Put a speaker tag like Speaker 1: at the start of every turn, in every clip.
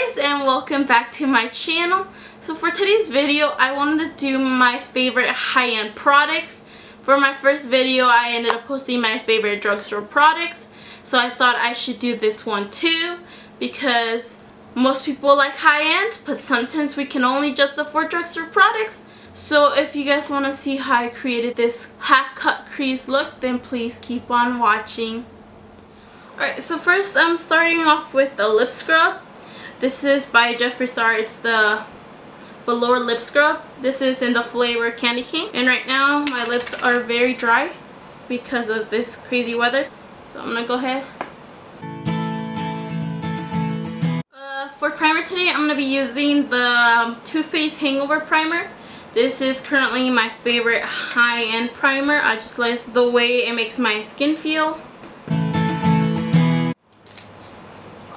Speaker 1: guys, and welcome back to my channel. So for today's video, I wanted to do my favorite high-end products. For my first video, I ended up posting my favorite drugstore products, so I thought I should do this one too, because most people like high-end, but sometimes we can only just afford drugstore products. So if you guys want to see how I created this half cut crease look, then please keep on watching. Alright, so first I'm starting off with the lip scrub. This is by Jeffree Star. It's the Velour lip scrub. This is in the flavor Candy Cane. And right now my lips are very dry because of this crazy weather. So I'm gonna go ahead. For primer today, I'm gonna be using the Too Faced Hangover primer. This is currently my favorite high-end primer. I just like the way it makes my skin feel.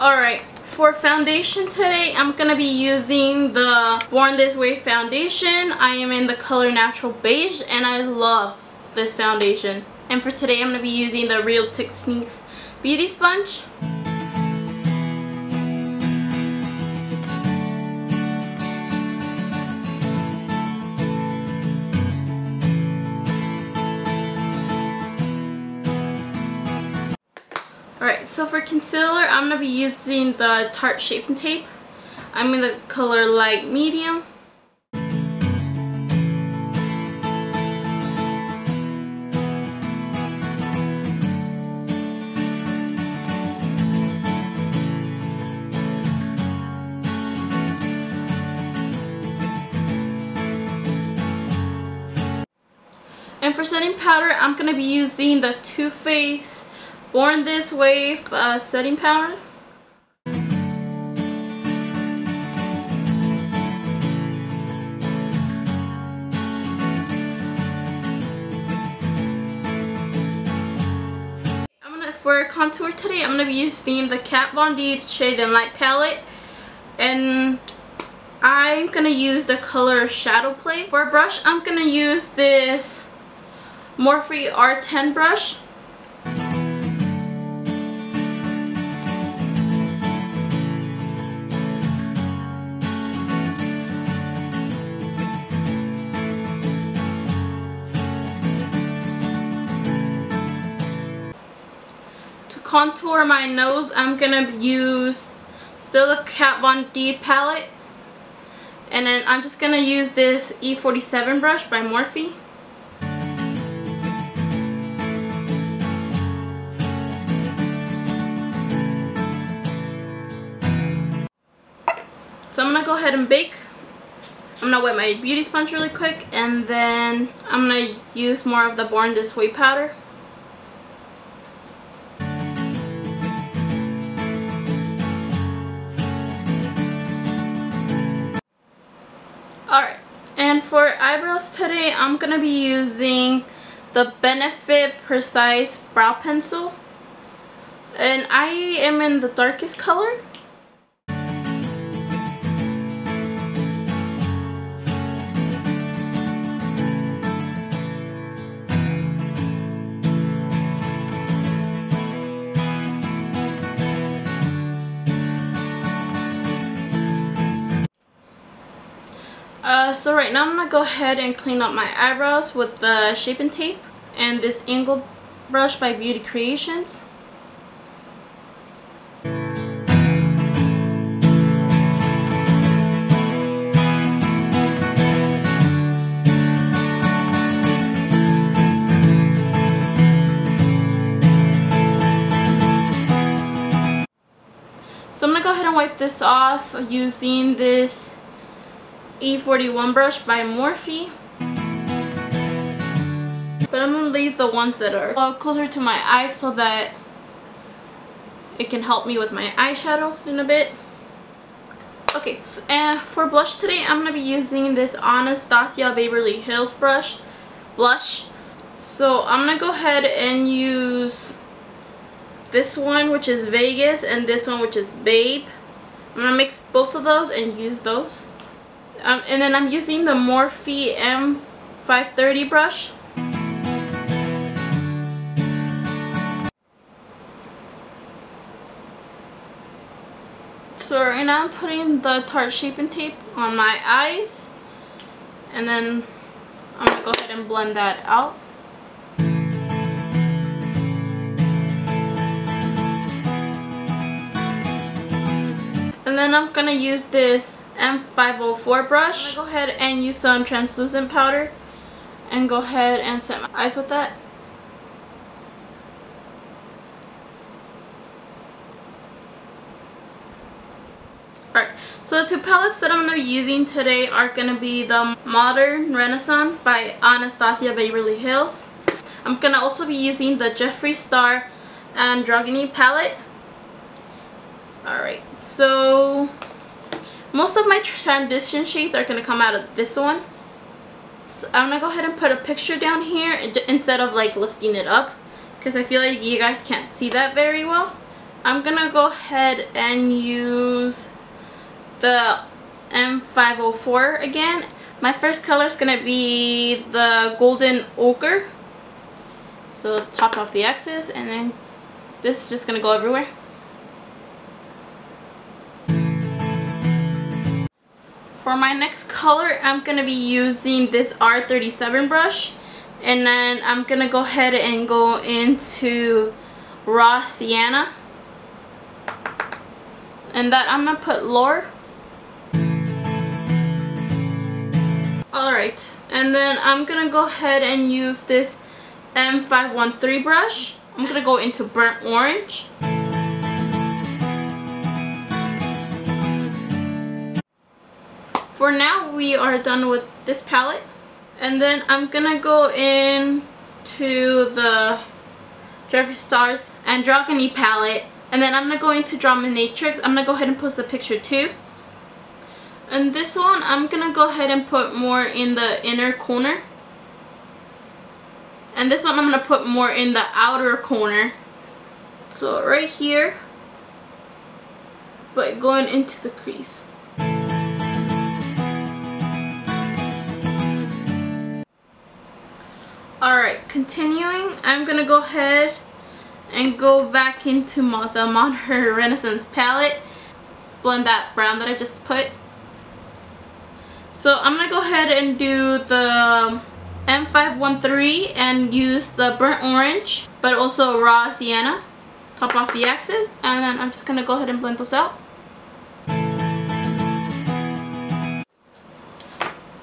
Speaker 1: Alright, for foundation today, I'm going to be using the Born This Way foundation. I am in the color Natural Beige, and I love this foundation. And for today, I'm going to be using the Real Techniques Beauty Sponge. Alright, so for concealer, I'm going to be using the Tarte Shape and Tape. I'm in the color Light Medium. And for setting powder, I'm going to be using the Too Faced Born This Way setting powder. For contour today, I'm gonna be using the Katvond Shade and Light palette, and I'm gonna use the color Shadow Play. For a brush, I'm gonna use this Morphe R10 brush. Contour my nose, I'm gonna use still the Katvond palette, and then I'm just gonna use this E47 brush by Morphe. So I'm gonna go ahead and bake. I'm gonna wet my beauty sponge really quick, and then I'm gonna use more of the Born This Way powder. Alright, and for eyebrows today, I'm going to be using the Benefit Precise Brow Pencil. And I am in the darkest color. So right now I'm going to go ahead and clean up my eyebrows with the Shape and Tape and this angle brush by Beauty Creations. So I'm going to go ahead and wipe this off using this E41 brush by Morphe, but I'm going to leave the ones that are closer to my eyes so that it can help me with my eyeshadow in a bit. Okay, so, and for blush today, I'm going to be using this Anastasia Beverly Hills blush. So I'm going to go ahead and use this one, which is Vegas, and this one, which is Babe. I'm going to mix both of those and use those. And then I'm using the Morphe M530 brush. So right now I'm putting the Tarte Shape and Tape on my eyes, and then I'm going to go ahead and blend that out. And then I'm going to use this M504 brush. I'm going to go ahead and use some translucent powder and go ahead and set my eyes with that. Alright, so the two palettes that I'm going to be using today are going to be the Modern Renaissance by Anastasia Beverly Hills. I'm going to also be using the Jeffree Star Androgyny palette. Alright, so most of my transition shades are going to come out of this one. So I'm going to go ahead and put a picture down here instead of like lifting it up, because I feel like you guys can't see that very well. I'm going to go ahead and use the M504 again. My first color is going to be the golden ochre. So top off the excess, and then this is just going to go everywhere. For my next color, I'm going to be using this R37 brush, and then I'm going to go ahead and go into Raw Sienna, and that I'm going to put Velour. Alright, and then I'm going to go ahead and use this M513 brush. I'm going to go into Burnt Orange. For now, we are done with this palette. And then I'm going to go into the Jeffree Star Androgyny palette. And then I'm going to go into Dominatrix. I'm going to go ahead and post the picture too. And this one, I'm going to go ahead and put more in the inner corner. And this one, I'm going to put more in the outer corner. So right here, but going into the crease. Alright, continuing, I'm going to go ahead and go back into the Modern Renaissance palette. Blend that brown that I just put. So I'm going to go ahead and do the M513 and use the Burnt Orange, but also Raw Sienna. Top off the excess, and then I'm just going to go ahead and blend those out.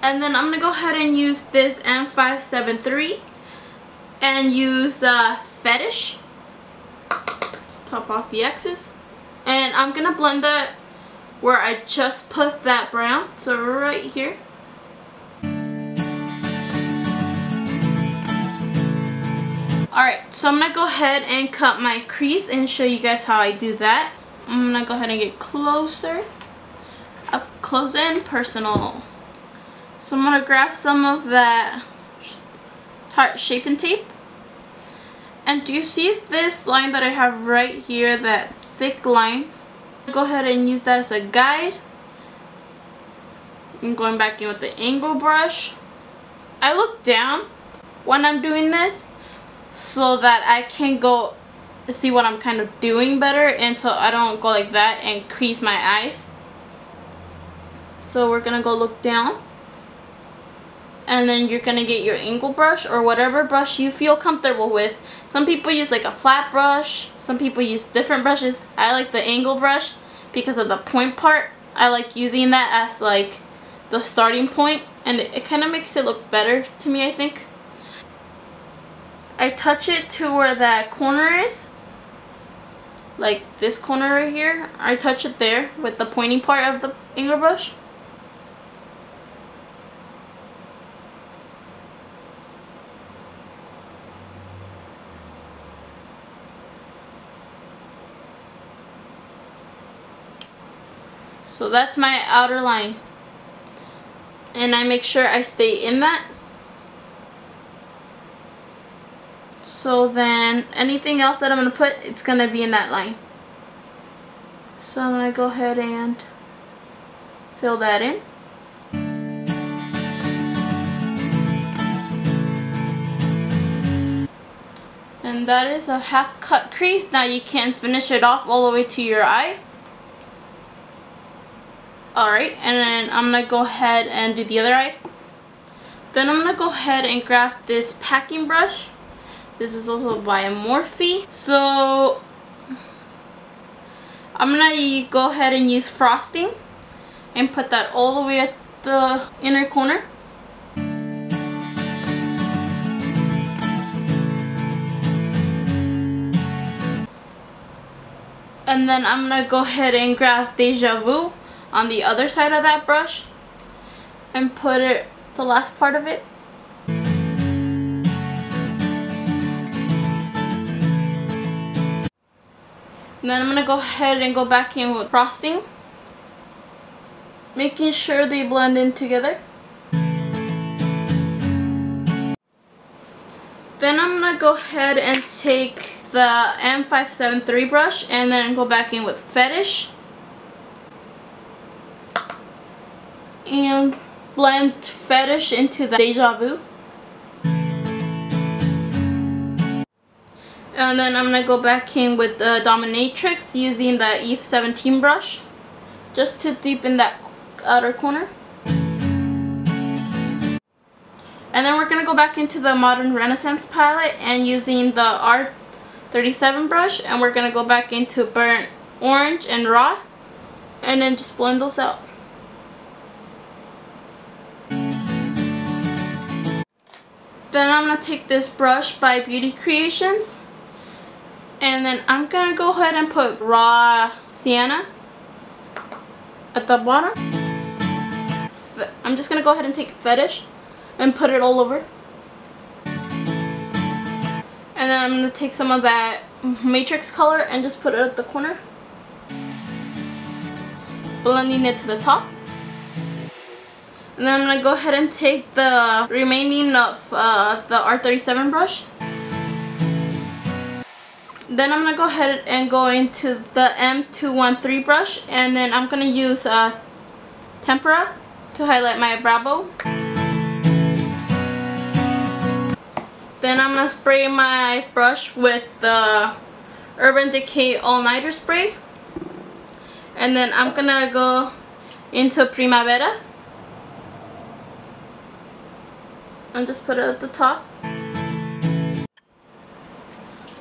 Speaker 1: And then I'm going to go ahead and use this M573 and use the Fetish. Top off the excess. And I'm going to blend that where I just put that brown. So right here. Alright, so I'm going to go ahead and cut my crease and show you guys how I do that. I'm going to go ahead and get closer. Up close and personal. So I'm going to grab some of that Tarte Shape and Tape. And do you see this line that I have right here, that thick line? Go ahead and use that as a guide. I'm going back in with the angle brush. I look down when I'm doing this so that I can go see what I'm kind of doing better, and so I don't go like that and crease my eyes. So we're gonna go look down, and then you're gonna get your angle brush or whatever brush you feel comfortable with. Some people use like a flat brush, some people use different brushes. I like the angle brush because of the point part. I like using that as like the starting point, and it kind of makes it look better to me, I think. I touch it to where that corner is, like this corner right here. I touch it there with the pointy part of the angle brush. So that's my outer line, and I make sure I stay in that. So then anything else that I'm going to put, it's going to be in that line. So I'm going to go ahead and fill that in. And that is a half cut crease. Now you can finish it off all the way to your eye. Alright, and then I'm going to go ahead and do the other eye. Then I'm going to go ahead and grab this packing brush. This is also by Morphe. So I'm going to go ahead and use frosting and put that all the way at the inner corner. And then I'm going to go ahead and grab Deja Vu on the other side of that brush and put it, the last part of it. And then I'm going to go ahead and go back in with frosting, making sure they blend in together. Then I'm going to go ahead and take the M573 brush and then go back in with Fetish and blend Fetish into the Deja Vu. And then I'm going to go back in with the Dominatrix using the E17 brush just to deepen that outer corner. And then we're going to go back into the Modern Renaissance palette and using the R37 brush, and we're going to go back into Burnt Orange and Raw and then just blend those out. Then I'm going to take this brush by Beauty Creations, and then I'm going to go ahead and put Raw Sienna at the bottom. I'm just going to go ahead and take Fetish and put it all over. And then I'm going to take some of that Matrix color and just put it at the corner, blending it to the top. And then I'm going to go ahead and take the remaining of the R37 brush. Then I'm going to go ahead and go into the M213 brush, and then I'm going to use Tempera to highlight my brow bone. Then I'm going to spray my brush with the Urban Decay All Nighter spray. And then I'm going to go into Primavera and just put it at the top.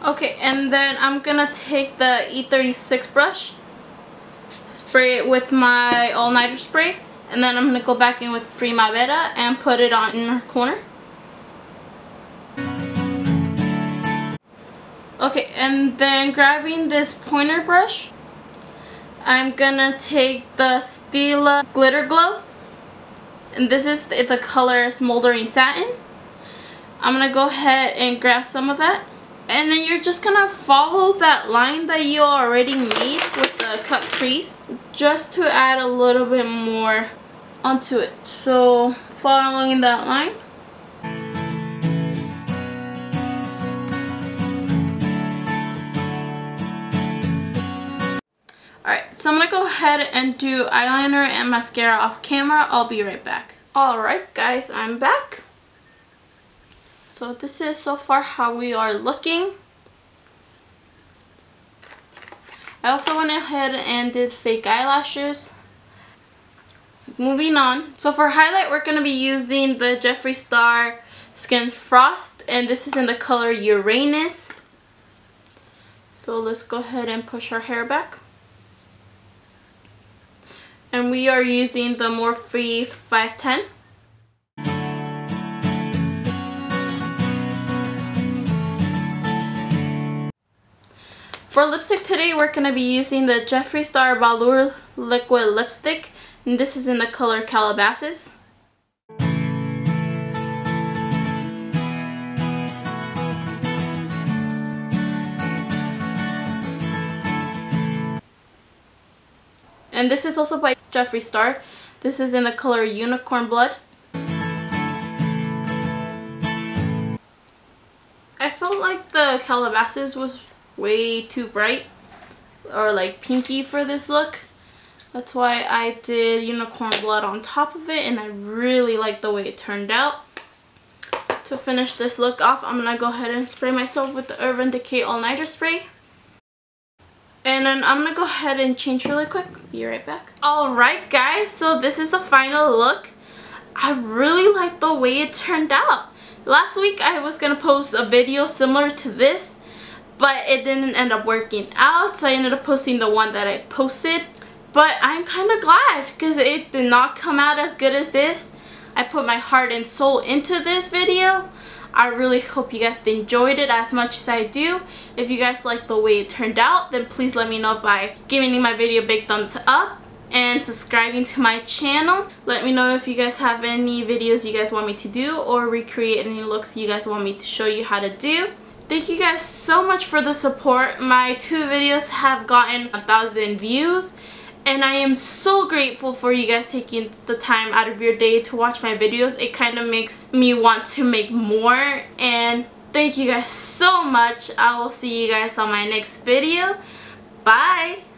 Speaker 1: Okay, and then I'm going to take the E36 brush, spray it with my All Nighter spray, and then I'm going to go back in with Primavera and put it on inner corner. Okay, and then grabbing this pointer brush, I'm gonna take the Stila Glitter Glow, and this is the color Smoldering Satin. I'm gonna go ahead and grab some of that, and then you're just gonna follow that line that you already made with the cut crease just to add a little bit more onto it. So following that line. Alright, so I'm going to go ahead and do eyeliner and mascara off camera. I'll be right back. Alright guys, I'm back. So this is so far how we are looking. I also went ahead and did fake eyelashes. Moving on. So for highlight, we're going to be using the Jeffree Star Skin Frost, and this is in the color Uranus. So let's go ahead and push our hair back. And we are using the Morphe 510. For lipstick today, we're going to be using the Jeffree Star Velour Liquid Lipstick. And this is in the color Calabasas. And this is also by Jeffree Star. This is in the color Unicorn Blood. I felt like the Calabasas was way too bright or like pinky for this look. That's why I did Unicorn Blood on top of it, and I really like the way it turned out. To finish this look off, I'm going to go ahead and spray myself with the Urban Decay All Nighter spray. And then I'm going to go ahead and change really quick. Be right back. Alright guys, so this is the final look. I really like the way it turned out. Last week I was going to post a video similar to this, but it didn't end up working out, so I ended up posting the one that I posted. But I'm kind of glad because it did not come out as good as this. I put my heart and soul into this video. I really hope you guys enjoyed it as much as I do. If you guys like the way it turned out, then please let me know by giving my video a big thumbs up and subscribing to my channel. Let me know if you guys have any videos you guys want me to do or recreate any looks you guys want me to show you how to do. Thank you guys so much for the support. My 2 videos have gotten 1,000 views. And I am so grateful for you guys taking the time out of your day to watch my videos. It kind of makes me want to make more. And thank you guys so much. I will see you guys on my next video. Bye!